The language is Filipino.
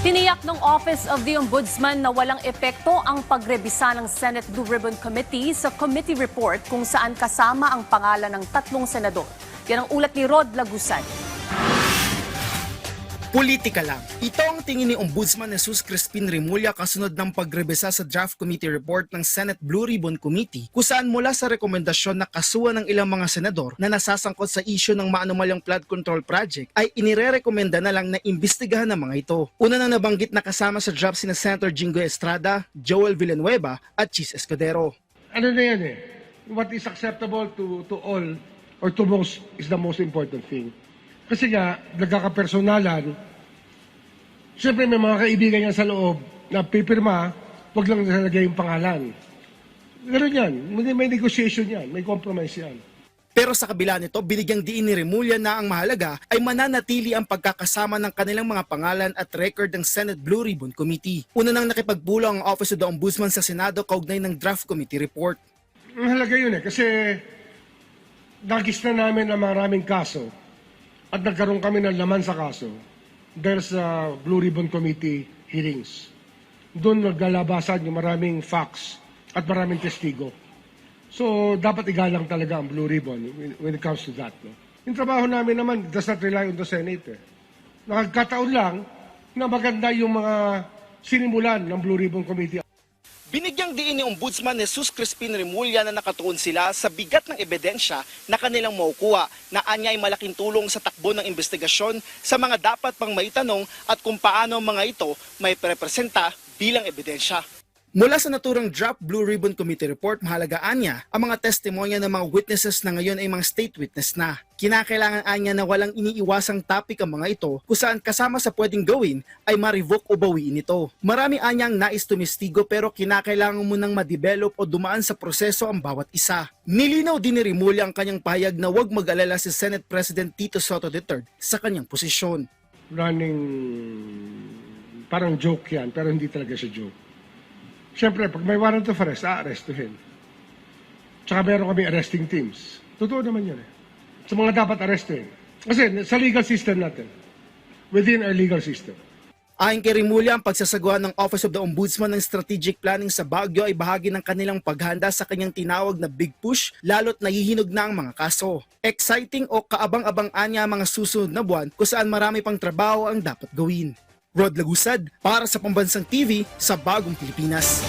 Tiniyak ng Office of the Ombudsman na walang epekto ang pagrebisa ng Senate Blue Ribbon Committee sa committee report kung saan kasama ang pangalan ng 3 senador. Yan ang ulat ni Rod Lagusan. Politika lang. Ito ang tingin ni Ombudsman Jesus Crispin Remulla kasunod ng pagrebisa sa draft committee report ng Senate Blue Ribbon Committee kung saan mula sa rekomendasyon na kasuhan ng ilang mga senador na nasasangkot sa issue ng maanumalyang flood control project ay inirerekomenda na lang na imbestigahan ng mga ito. Una nang nabanggit na kasama sa draft sina Senator Jinggoy Estrada, Joel Villanueva at Chis Escudero. Ano na yan eh? What is acceptable to all or to most is the most important thing. Kasi nga, nagkakapersonalan, siyempre may mga kaibigan yan sa loob na pipirma, wag lang nalagay yung pangalan. Ganun yan. May negotiation yan. May compromise yan. Pero sa kabila nito, binigyang diin ni Remulla na ang mahalaga ay mananatili ang pagkakasama ng kanilang mga pangalan at record ng Senate Blue Ribbon Committee. Una nang nakipagpulong ang Office of the Ombudsman sa Senado kaugnay ng draft committee report. Mahalaga yun eh, kasi nagis na namin ang maraming kaso at nagkaroon kami ng laman sa kaso dahil sa Blue Ribbon Committee hearings. Doon naglalabasan yung maraming facts at maraming testigo. So, dapat igalang talaga ang Blue Ribbon when it comes to that. No? Yung trabaho namin naman does not rely on the Senate. Nakagkataon lang na maganda yung mga sinimulan ng Blue Ribbon Committee. Binigyang diin ni Ombudsman Jesus Crispin Remulla na nakatuon sila sa bigat ng ebidensya na kanilang makukuha na anya ay malaking tulong sa takbo ng investigasyon sa mga dapat pang maitanong at kung paano mga ito may prepresenta bilang ebidensya. Mula sa naturang draft Blue Ribbon Committee report, mahalagaan niya ang mga testimonya ng mga witnesses na ngayon ay mga state witness na. Kinakailangan anya na walang iniiwasang topic ang mga ito kung saan kasama sa pwedeng gawin ay ma-revoke o bawiin ito. Marami anyang nais tumistigo pero kinakailangan munang ma-develop o dumaan sa proseso ang bawat isa. Nilinaw din ni Remulla ang kanyang pahayag na huwag mag-alala si Senate President Tito Soto III sa kanyang posisyon. Running, parang joke yan, pero hindi talaga siya joke. Siyempre, pag may warrant of arrest, a-arrestuhin. Tsaka meron kami arresting teams. Totoo naman yun eh. Sa mga dapat arrestin. Kasi sa legal system natin, within our legal system. Ayon kay Remulla, ang pagsasagawa ng Office of the Ombudsman ng strategic planning sa Baguio ay bahagi ng kanilang paghanda sa kanyang tinawag na big push, lalo't nahihinog na ang mga kaso. Exciting o kaabang-abang anya ang mga susunod na buwan kung saan marami pang trabaho ang dapat gawin. Rod Lagusad para sa Pambansang TV sa Bagong Pilipinas.